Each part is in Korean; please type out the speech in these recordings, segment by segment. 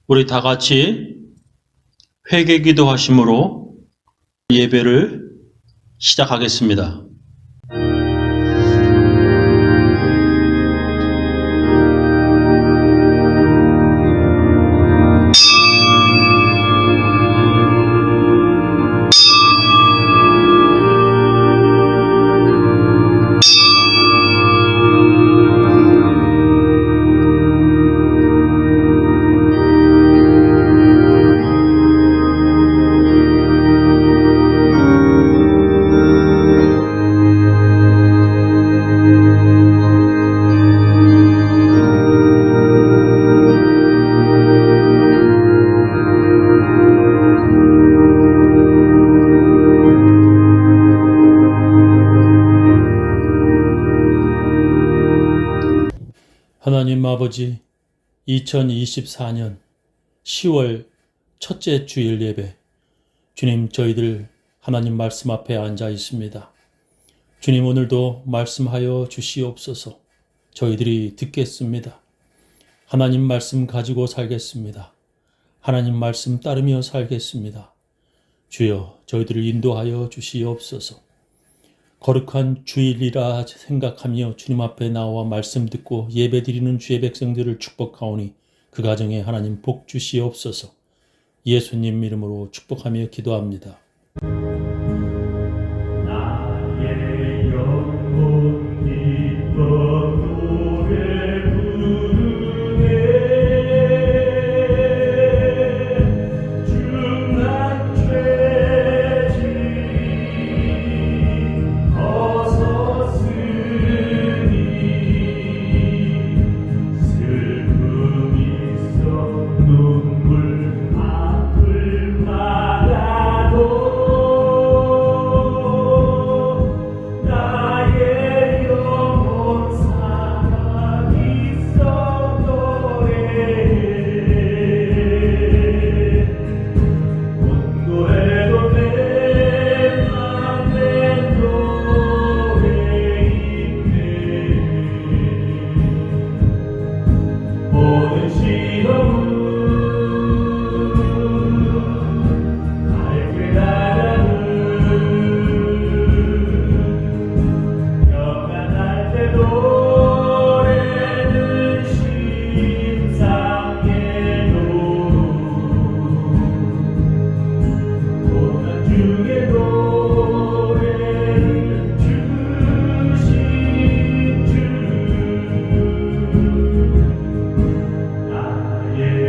우리 다 같이 회개 기도하심으로 예배를 시작하겠습니다. 하나님 아버지, 2024년 10월 첫째 주일 예배, 주님, 저희들 하나님 말씀 앞에 앉아 있습니다. 주님, 오늘도 말씀하여 주시옵소서. 저희들이 듣겠습니다. 하나님 말씀 가지고 살겠습니다. 하나님 말씀 따르며 살겠습니다. 주여, 저희들을 인도하여 주시옵소서. 거룩한 주일이라 생각하며 주님 앞에 나와 말씀 듣고 예배드리는 주의 백성들을 축복하오니 그 가정에 하나님 복 주시옵소서. 예수님 이름으로 축복하며 기도합니다. 나의 영혼 기뻐 노래 부르네. 중한 죄짐 벗었으니 슬픔 있어 눈물 아플 마다도 나의 영혼 살아있어 노래해. 온도에도 내 맘에 노래 있네. 모든 시험은 밝게 나가는 평안할 때 노래는 심상에도 고난 중에 노래를 주신 주 나의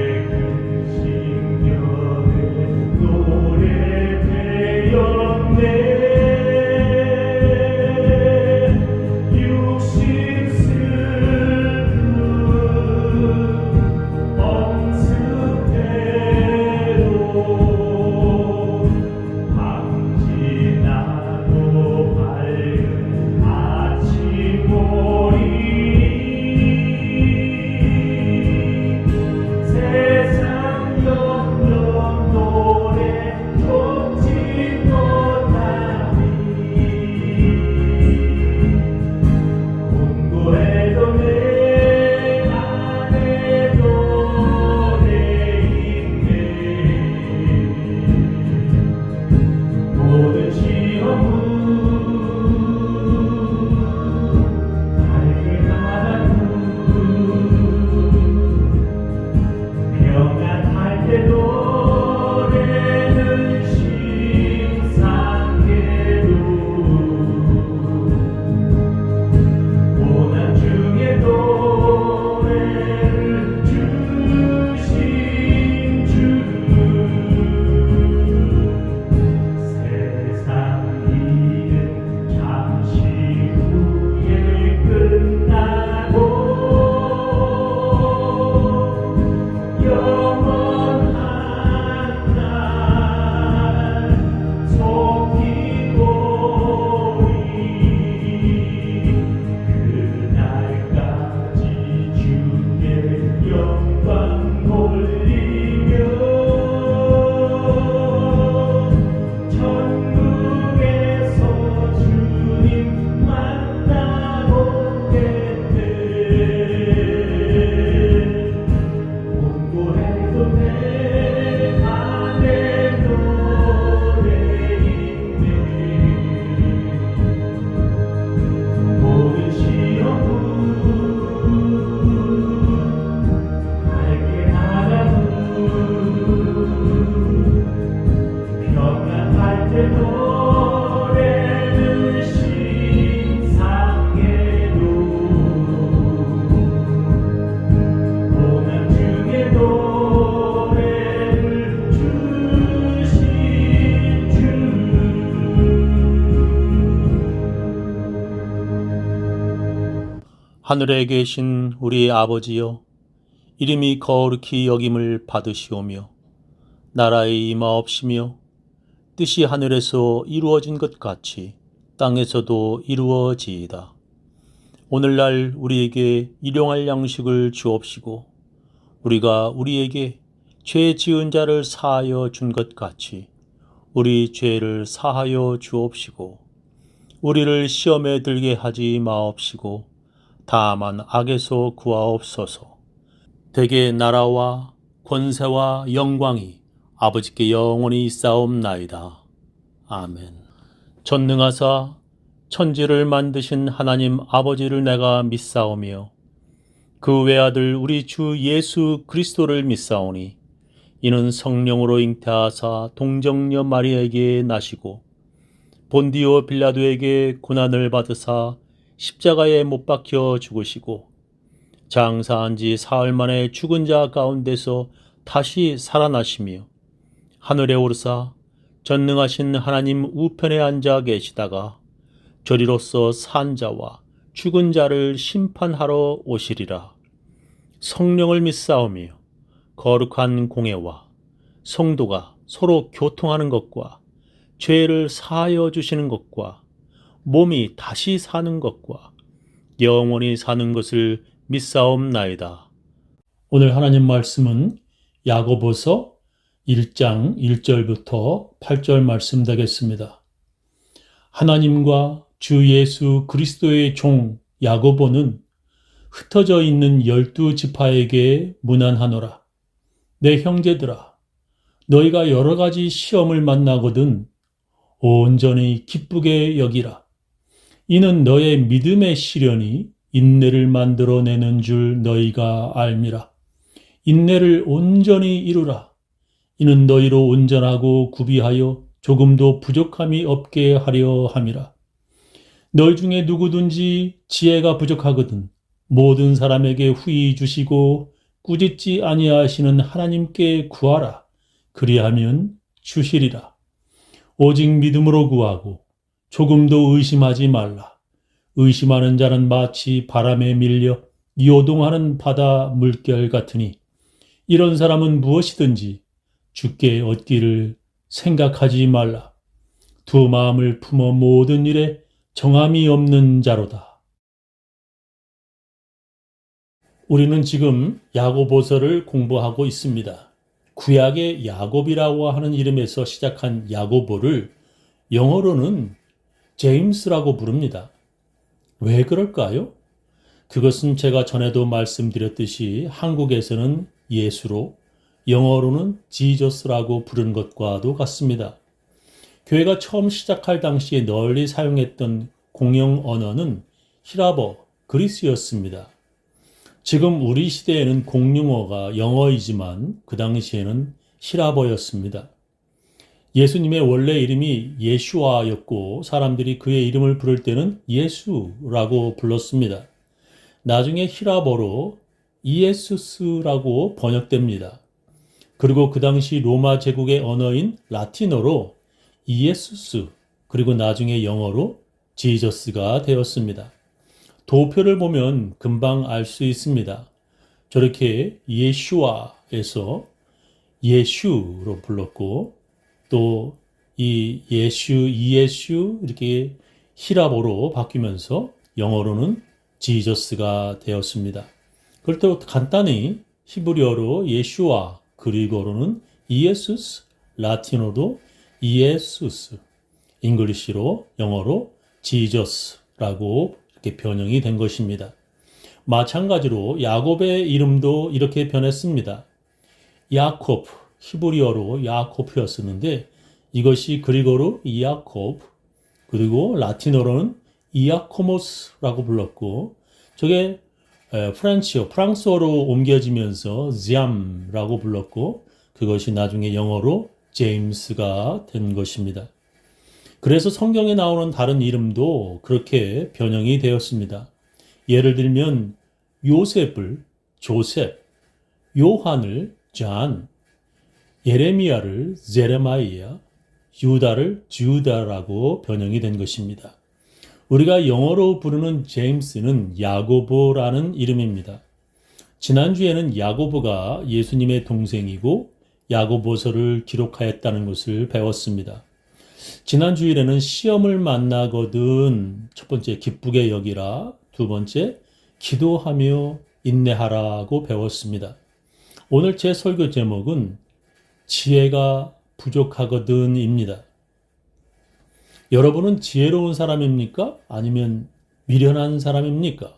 하늘에 계신 우리 아버지여, 이름이 거룩히 여김을 받으시오며 나라의 임하옵시며 뜻이 하늘에서 이루어진 것 같이 땅에서도 이루어지이다. 오늘날 우리에게 일용할 양식을 주옵시고 우리가 우리에게 죄 지은 자를 사하여 준 것 같이 우리 죄를 사하여 주옵시고 우리를 시험에 들게 하지 마옵시고 다만 악에서 구하옵소서. 대개 나라와 권세와 영광이 아버지께 영원히 있사옵나이다. 아멘. 전능하사 천지를 만드신 하나님 아버지를 내가 믿사오며 그 외아들 우리 주 예수 그리스도를 믿사오니 이는 성령으로 잉태하사 동정녀 마리아에게 나시고 본디오 빌라도에게 고난을 받으사 십자가에 못 박혀 죽으시고 장사한 지 사흘 만에 죽은 자 가운데서 다시 살아나시며 하늘에 오르사 전능하신 하나님 우편에 앉아 계시다가 저리로서 산 자와 죽은 자를 심판하러 오시리라. 성령을 믿사오며 거룩한 공예와 성도가 서로 교통하는 것과 죄를 사하여 주시는 것과 몸이 다시 사는 것과 영원히 사는 것을 믿사옵나이다. 오늘 하나님 말씀은 야고보서 1장 1절부터 8절 말씀 되겠습니다. 하나님과 주 예수 그리스도의 종 야고보는 흩어져 있는 12지파에게 문안하노라. 내 형제들아, 너희가 여러 가지 시험을 만나거든 온전히 기쁘게 여기라. 이는 너의 믿음의 시련이 인내를 만들어내는 줄 너희가 알미라. 인내를 온전히 이루라. 이는 너희로 온전하고 구비하여 조금도 부족함이 없게 하려 함이라. 너희 중에 누구든지 지혜가 부족하거든 모든 사람에게 후히 주시고 꾸짖지 아니하시는 하나님께 구하라. 그리하면 주시리라. 오직 믿음으로 구하고 조금도 의심하지 말라. 의심하는 자는 마치 바람에 밀려 요동하는 바다 물결 같으니 이런 사람은 무엇이든지 주께 얻기를 생각하지 말라. 두 마음을 품어 모든 일에 정함이 없는 자로다. 우리는 지금 야고보서를 공부하고 있습니다. 구약의 야곱이라고 하는 이름에서 시작한 야고보를 영어로는 제임스라고 부릅니다. 왜 그럴까요? 그것은 제가 전에도 말씀드렸듯이 한국에서는 예수로, 영어로는 지저스라고 부른 것과도 같습니다. 교회가 처음 시작할 당시에 널리 사용했던 공용 언어는 히라버, 그리스였습니다. 지금 우리 시대에는 공용어가 영어이지만 그 당시에는 히라버였습니다. 예수님의 원래 이름이 예슈아였고 사람들이 그의 이름을 부를 때는 예수라고 불렀습니다. 나중에 히라버로 이에수스라고 번역됩니다. 그리고 그 당시 로마 제국의 언어인 라틴어로 이에수스, 그리고 나중에 영어로 지저스가 되었습니다. 도표를 보면 금방 알 수 있습니다. 저렇게 예슈아에서 예슈로 불렀고 또 이 예슈, 이예슈 이렇게 히라보로 바뀌면서 영어로는 지저스가 되었습니다. 그럴 때 간단히 히브리어로 예슈아, 그리고로는 이에수스, 라틴어도 이에수스, 잉글리시로 영어로 지저스라고 이렇게 변형이 된 것입니다. 마찬가지로 야곱의 이름도 이렇게 변했습니다. 야콥, 히브리어로 야코프였었는데 이것이 그리고로 이야콥, 그리고 라틴어로는 이아코모스라고 불렀고 저게 프랑스어로 옮겨지면서 지암라고 불렀고 그것이 나중에 영어로 제임스가 된 것입니다. 그래서 성경에 나오는 다른 이름도 그렇게 변형이 되었습니다. 예를 들면 요셉을 조셉, 요한을 잔, 예레미야를 제레마이야, 유다를 주다라고 변형이 된 것입니다. 우리가 영어로 부르는 제임스는 야고보라는 이름입니다. 지난주에는 야고보가 예수님의 동생이고 야고보서를 기록하였다는 것을 배웠습니다. 지난 주일에는 시험을 만나거든 첫 번째 기쁘게 여기라, 두 번째 기도하며 인내하라고 배웠습니다. 오늘 제 설교 제목은 지혜가 부족하거든입니다. 여러분은 지혜로운 사람입니까? 아니면 미련한 사람입니까?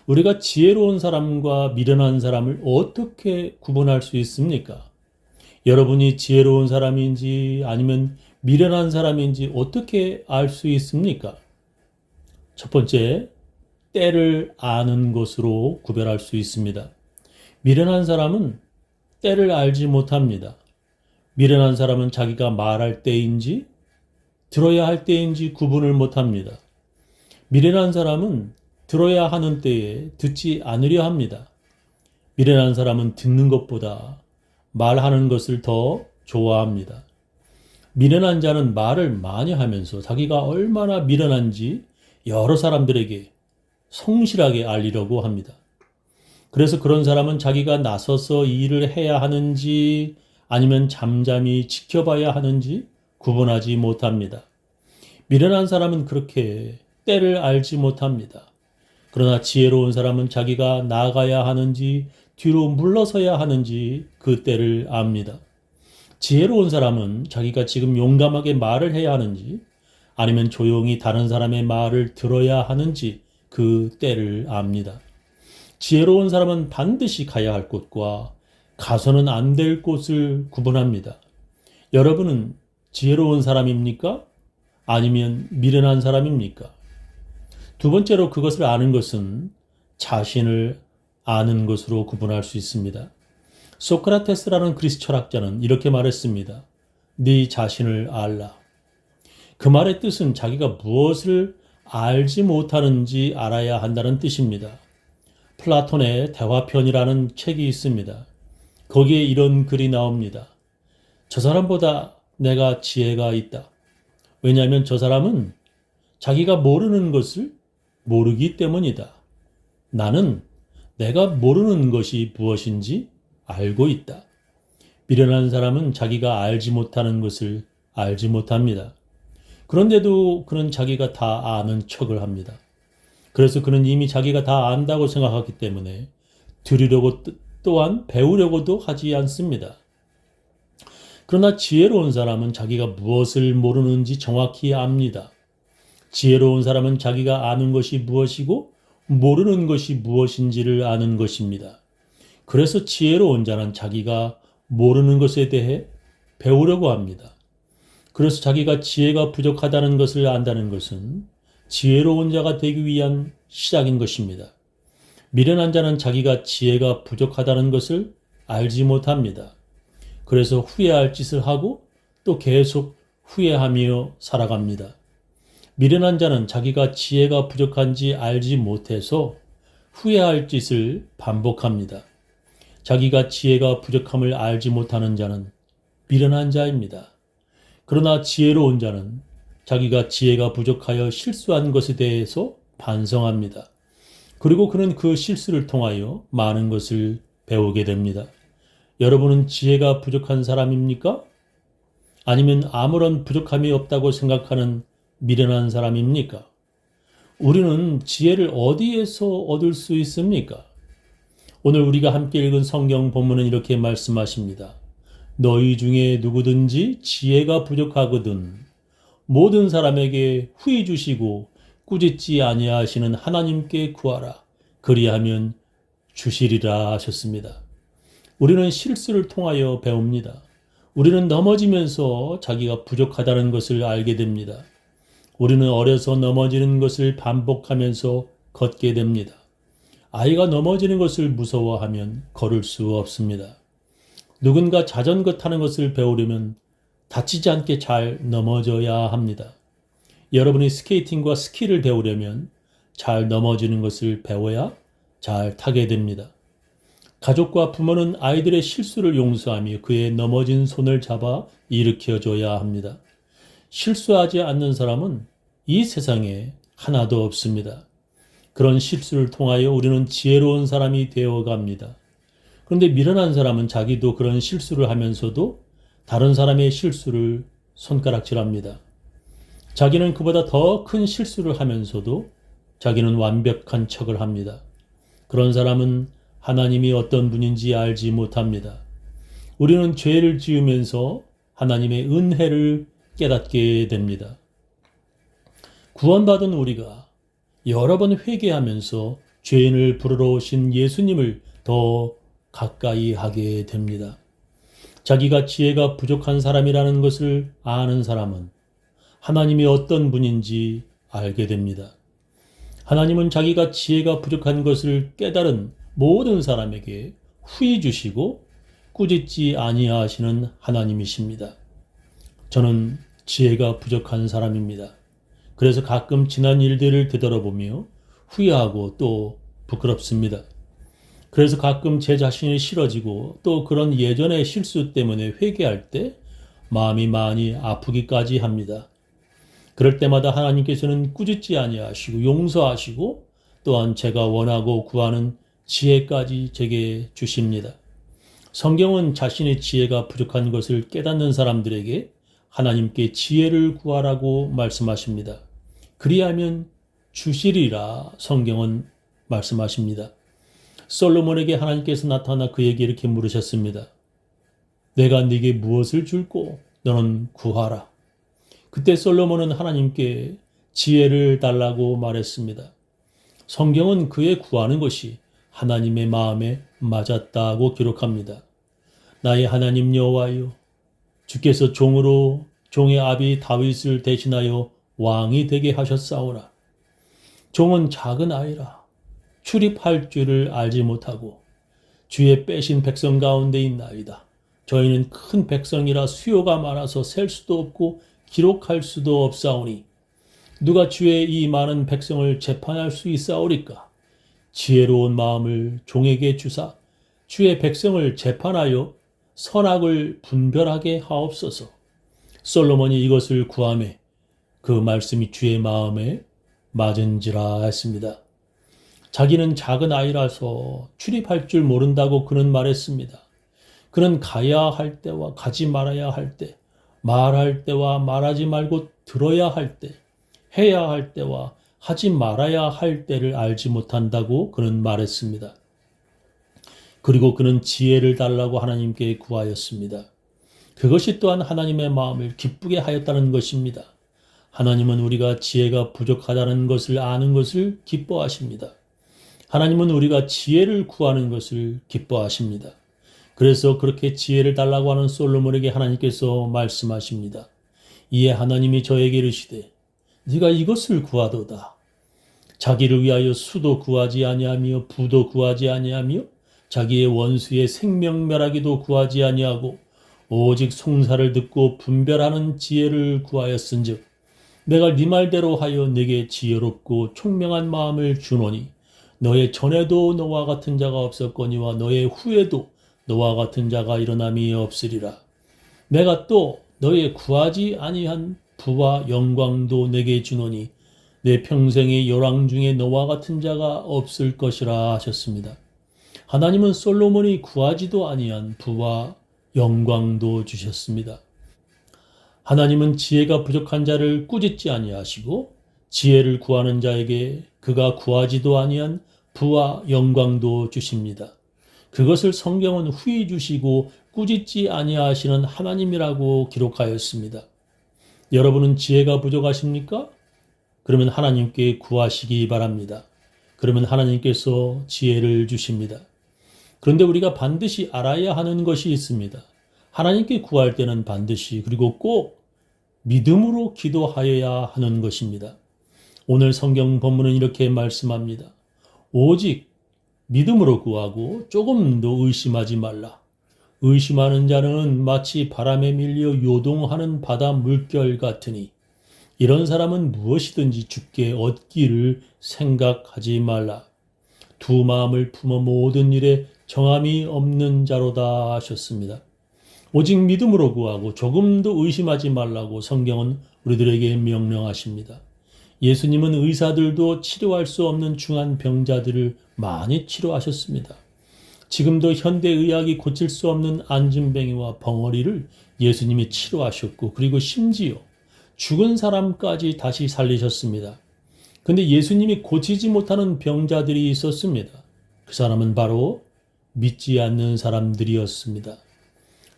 우리가 지혜로운 사람과 미련한 사람을 어떻게 구분할 수 있습니까? 여러분이 지혜로운 사람인지 아니면 미련한 사람인지 어떻게 알 수 있습니까? 첫 번째, 때를 아는 것으로 구별할 수 있습니다. 미련한 사람은 때를 알지 못합니다. 미련한 사람은 자기가 말할 때인지 들어야 할 때인지 구분을 못합니다. 미련한 사람은 들어야 하는 때에 듣지 않으려 합니다. 미련한 사람은 듣는 것보다 말하는 것을 더 좋아합니다. 미련한 자는 말을 많이 하면서 자기가 얼마나 미련한지 여러 사람들에게 성실하게 알리려고 합니다. 그래서 그런 사람은 자기가 나서서 일을 해야 하는지 아니면 잠잠히 지켜봐야 하는지 구분하지 못합니다. 미련한 사람은 그렇게 때를 알지 못합니다. 그러나 지혜로운 사람은 자기가 나가야 하는지 뒤로 물러서야 하는지 그 때를 압니다. 지혜로운 사람은 자기가 지금 용감하게 말을 해야 하는지 아니면 조용히 다른 사람의 말을 들어야 하는지 그 때를 압니다. 지혜로운 사람은 반드시 가야 할 곳과 가서는 안 될 곳을 구분합니다. 여러분은 지혜로운 사람입니까? 아니면 미련한 사람입니까? 두 번째로 그것을 아는 것은 자신을 아는 것으로 구분할 수 있습니다. 소크라테스라는 그리스 철학자는 이렇게 말했습니다. 네 자신을 알라. 그 말의 뜻은 자기가 무엇을 알지 못하는지 알아야 한다는 뜻입니다. 플라톤의 대화편이라는 책이 있습니다. 거기에 이런 글이 나옵니다. 저 사람보다 내가 지혜가 있다. 왜냐하면 저 사람은 자기가 모르는 것을 모르기 때문이다. 나는 내가 모르는 것이 무엇인지 알고 있다. 미련한 사람은 자기가 알지 못하는 것을 알지 못합니다. 그런데도 그는 자기가 다 아는 척을 합니다. 그래서 그는 이미 자기가 다 안다고 생각하기 때문에 들으려고 또한 배우려고도 하지 않습니다. 그러나 지혜로운 사람은 자기가 무엇을 모르는지 정확히 압니다. 지혜로운 사람은 자기가 아는 것이 무엇이고 모르는 것이 무엇인지를 아는 것입니다. 그래서 지혜로운 자는 자기가 모르는 것에 대해 배우려고 합니다. 그래서 자기가 지혜가 부족하다는 것을 안다는 것은 지혜로운 자가 되기 위한 시작인 것입니다. 미련한 자는 자기가 지혜가 부족하다는 것을 알지 못합니다. 그래서 후회할 짓을 하고 또 계속 후회하며 살아갑니다. 미련한 자는 자기가 지혜가 부족한지 알지 못해서 후회할 짓을 반복합니다. 자기가 지혜가 부족함을 알지 못하는 자는 미련한 자입니다. 그러나 지혜로운 자는 자기가 지혜가 부족하여 실수한 것에 대해서 반성합니다. 그리고 그는 그 실수를 통하여 많은 것을 배우게 됩니다. 여러분은 지혜가 부족한 사람입니까? 아니면 아무런 부족함이 없다고 생각하는 미련한 사람입니까? 우리는 지혜를 어디에서 얻을 수 있습니까? 오늘 우리가 함께 읽은 성경 본문은 이렇게 말씀하십니다. 너희 중에 누구든지 지혜가 부족하거든 모든 사람에게 후히 주시고 꾸짖지 아니하시는 하나님께 구하라. 그리하면 주시리라 하셨습니다. 우리는 실수를 통하여 배웁니다. 우리는 넘어지면서 자기가 부족하다는 것을 알게 됩니다. 우리는 어려서 넘어지는 것을 반복하면서 걷게 됩니다. 아이가 넘어지는 것을 무서워하면 걸을 수 없습니다. 누군가 자전거 타는 것을 배우려면 다치지 않게 잘 넘어져야 합니다. 여러분이 스케이팅과 스키를 배우려면 잘 넘어지는 것을 배워야 잘 타게 됩니다. 가족과 부모는 아이들의 실수를 용서하며 그의 넘어진 손을 잡아 일으켜줘야 합니다. 실수하지 않는 사람은 이 세상에 하나도 없습니다. 그런 실수를 통하여 우리는 지혜로운 사람이 되어갑니다. 그런데 미련한 사람은 자기도 그런 실수를 하면서도 다른 사람의 실수를 손가락질합니다. 자기는 그보다 더 큰 실수를 하면서도 자기는 완벽한 척을 합니다. 그런 사람은 하나님이 어떤 분인지 알지 못합니다. 우리는 죄를 지으면서 하나님의 은혜를 깨닫게 됩니다. 구원받은 우리가 여러 번 회개하면서 죄인을 부르러 오신 예수님을 더 가까이 하게 됩니다. 자기가 지혜가 부족한 사람이라는 것을 아는 사람은 하나님이 어떤 분인지 알게 됩니다. 하나님은 자기가 지혜가 부족한 것을 깨달은 모든 사람에게 후히 주시고 꾸짖지 아니하시는 하나님이십니다. 저는 지혜가 부족한 사람입니다. 그래서 가끔 지난 일들을 되돌아보며 후회하고 또 부끄럽습니다. 그래서 가끔 제 자신이 싫어지고 또 그런 예전의 실수 때문에 회개할 때 마음이 많이 아프기까지 합니다. 그럴 때마다 하나님께서는 꾸짖지 아니하시고 용서하시고 또한 제가 원하고 구하는 지혜까지 제게 주십니다. 성경은 자신의 지혜가 부족한 것을 깨닫는 사람들에게 하나님께 지혜를 구하라고 말씀하십니다. 그리하면 주시리라 성경은 말씀하십니다. 솔로몬에게 하나님께서 나타나 그에게 이렇게 물으셨습니다. 내가 네게 무엇을 줄꼬 너는 구하라. 그때 솔로몬은 하나님께 지혜를 달라고 말했습니다. 성경은 그의 구하는 것이 하나님의 마음에 맞았다고 기록합니다. 나의 하나님 여호와여, 주께서 종으로 종의 아비 다윗을 대신하여 왕이 되게 하셨사오나 종은 작은 아이라 출입할 줄을 알지 못하고 주의 빼신 백성 가운데 있나이다. 저희는 큰 백성이라 수요가 많아서 셀 수도 없고 기록할 수도 없사오니 누가 주의 이 많은 백성을 재판할 수 있사오리까? 지혜로운 마음을 종에게 주사 주의 백성을 재판하여 선악을 분별하게 하옵소서. 솔로몬이 이것을 구하매 그 말씀이 주의 마음에 맞은지라 했습니다. 자기는 작은 아이라서 출입할 줄 모른다고 그는 말했습니다. 그는 가야 할 때와 가지 말아야 할 때, 말할 때와 말하지 말고 들어야 할 때, 해야 할 때와 하지 말아야 할 때를 알지 못한다고 그는 말했습니다. 그리고 그는 지혜를 달라고 하나님께 구하였습니다. 그것이 또한 하나님의 마음을 기쁘게 하였다는 것입니다. 하나님은 우리가 지혜가 부족하다는 것을 아는 것을 기뻐하십니다. 하나님은 우리가 지혜를 구하는 것을 기뻐하십니다. 그래서 그렇게 지혜를 달라고 하는 솔로몬에게 하나님께서 말씀하십니다. 이에 하나님이 저에게 이르시되 네가 이것을 구하도다. 자기를 위하여 수도 구하지 아니하며 부도 구하지 아니하며 자기의 원수의 생명멸하기도 구하지 아니하고 오직 송사를 듣고 분별하는 지혜를 구하였은즉 내가 네 말대로 하여 네게 지혜롭고 총명한 마음을 주노니 너의 전에도 너와 같은 자가 없었거니와 너의 후에도 너와 같은 자가 일어남이 없으리라. 내가 또 너의 구하지 아니한 부와 영광도 내게 주노니 내 평생의 열왕 중에 너와 같은 자가 없을 것이라 하셨습니다. 하나님은 솔로몬이 구하지도 아니한 부와 영광도 주셨습니다. 하나님은 지혜가 부족한 자를 꾸짖지 아니하시고 지혜를 구하는 자에게 그가 구하지도 아니한 부와 영광도 주십니다. 그것을 성경은 후히 주시고 꾸짖지 아니하시는 하나님이라고 기록하였습니다. 여러분은 지혜가 부족하십니까? 그러면 하나님께 구하시기 바랍니다. 그러면 하나님께서 지혜를 주십니다. 그런데 우리가 반드시 알아야 하는 것이 있습니다. 하나님께 구할 때는 반드시 그리고 꼭 믿음으로 기도하여야 하는 것입니다. 오늘 성경 본문은 이렇게 말씀합니다. 오직 믿음으로 구하고 조금도 의심하지 말라. 의심하는 자는 마치 바람에 밀려 요동하는 바다 물결 같으니 이런 사람은 무엇이든지 주께 얻기를 생각하지 말라. 두 마음을 품어 모든 일에 정함이 없는 자로다 하셨습니다. 오직 믿음으로 구하고 조금도 의심하지 말라고 성경은 우리들에게 명령하십니다. 예수님은 의사들도 치료할 수 없는 중한 병자들을 많이 치료하셨습니다. 지금도 현대의학이 고칠 수 없는 안진뱅이와 벙어리를 예수님이 치료하셨고, 그리고 심지어 죽은 사람까지 다시 살리셨습니다. 근데 예수님이 고치지 못하는 병자들이 있었습니다. 그 사람은 바로 믿지 않는 사람들이었습니다.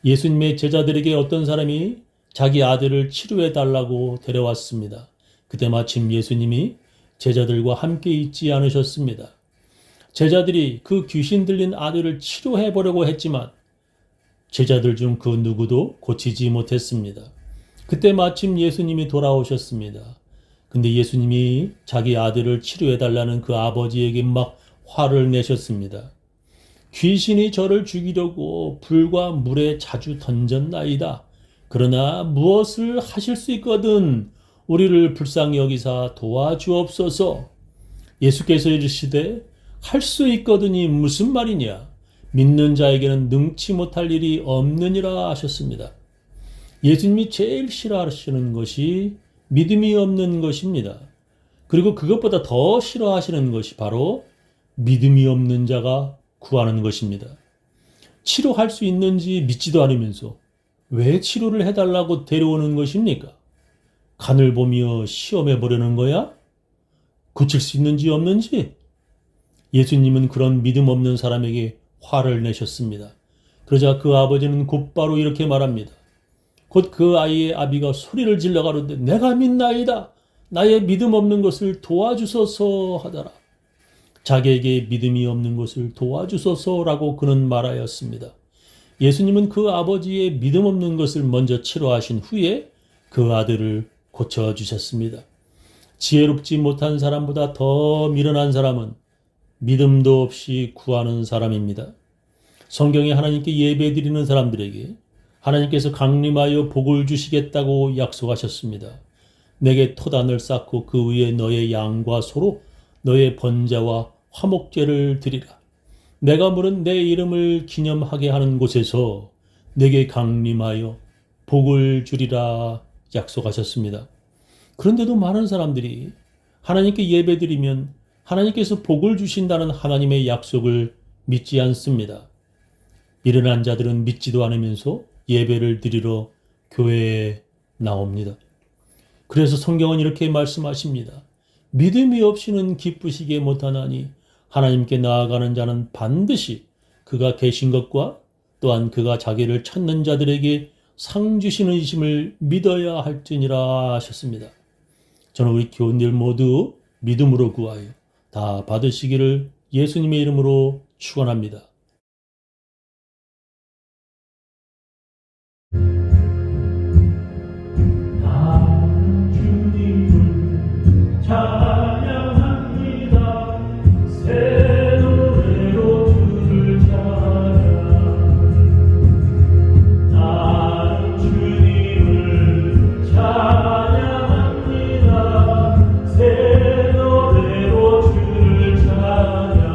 예수님의 제자들에게 어떤 사람이 자기 아들을 치료해 달라고 데려왔습니다. 그때 마침 예수님이 제자들과 함께 있지 않으셨습니다. 제자들이 그 귀신 들린 아들을 치료해 보려고 했지만 제자들 중 그 누구도 고치지 못했습니다. 그때 마침 예수님이 돌아오셨습니다. 근데 예수님이 자기 아들을 치료해 달라는 그 아버지에게 막 화를 내셨습니다. 귀신이 저를 죽이려고 불과 물에 자주 던졌나이다. 그러나 무엇을 하실 수 있거든 우리를 불쌍히 여기사 도와주옵소서. 예수께서 이르시되 할 수 있거든이 무슨 말이냐. 믿는 자에게는 능치 못할 일이 없느니라 하셨습니다. 예수님이 제일 싫어하시는 것이 믿음이 없는 것입니다. 그리고 그것보다 더 싫어하시는 것이 바로 믿음이 없는 자가 구하는 것입니다. 치료할 수 있는지 믿지도 않으면서 왜 치료를 해달라고 데려오는 것입니까? 간을 보며 시험해 보려는 거야? 고칠 수 있는지 없는지? 예수님은 그런 믿음 없는 사람에게 화를 내셨습니다. 그러자 그 아버지는 곧바로 이렇게 말합니다. 곧 그 아이의 아비가 소리를 질러 가로되 내가 믿나이다. 나의 믿음 없는 것을 도와주소서 하더라. 자기에게 믿음이 없는 것을 도와주소서라고 그는 말하였습니다. 예수님은 그 아버지의 믿음 없는 것을 먼저 치료하신 후에 그 아들을 고쳐주셨습니다. 지혜롭지 못한 사람보다 더 미련한 사람은 믿음도 없이 구하는 사람입니다. 성경에 하나님께 예배드리는 사람들에게 하나님께서 강림하여 복을 주시겠다고 약속하셨습니다. 내게 토단을 쌓고 그 위에 너의 양과 소로 너의 번제와 화목제를 드리라. 내가 물은 내 이름을 기념하게 하는 곳에서 내게 강림하여 복을 주리라 약속하셨습니다. 그런데도 많은 사람들이 하나님께 예배드리면 하나님께서 복을 주신다는 하나님의 약속을 믿지 않습니다. 미련한 자들은 믿지도 않으면서 예배를 드리러 교회에 나옵니다. 그래서 성경은 이렇게 말씀하십니다. 믿음이 없이는 기쁘시게 못하나니 하나님께 나아가는 자는 반드시 그가 계신 것과 또한 그가 자기를 찾는 자들에게 상 주시는 이심을 믿어야 할지니라 하셨습니다. 저는 우리 교인들 모두 믿음으로 구하여 다 받으시기를 예수님의 이름으로 축원합니다. 나는 주님을 찬양합니다. 새 노래로 주를 찬양. 나는 주님을 찬양합니다. 새 노래로 주를 찬양.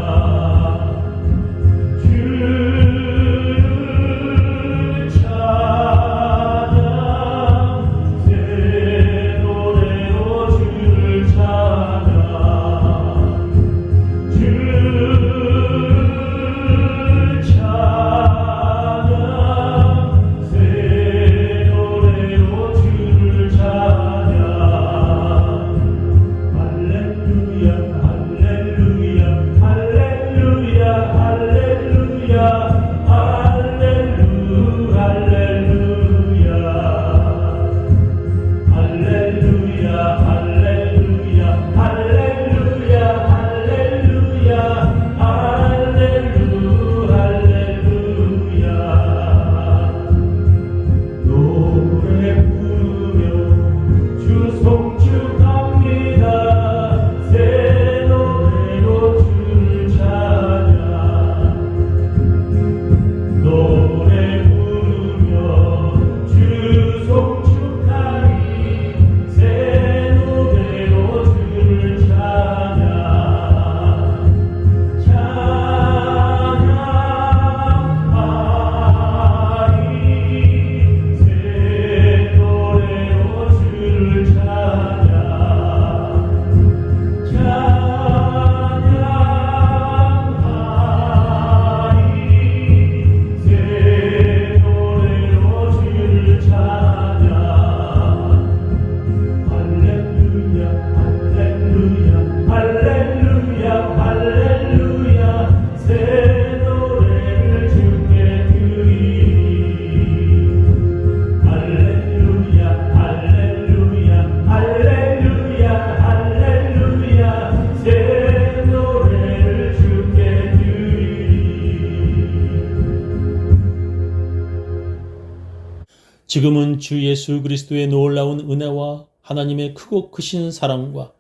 지금은 주 예수 그리스도의 놀라운 은혜와 하나님의 크고 크신 사랑과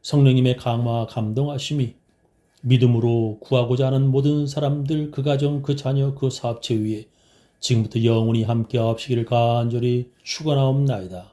성령님의 강화 감동하심이 믿음으로 구하고자 하는 모든 사람들, 그 가정, 그 자녀, 그 사업체 위에 지금부터 영원히 함께 하시기를 간절히 축원하옵나이다.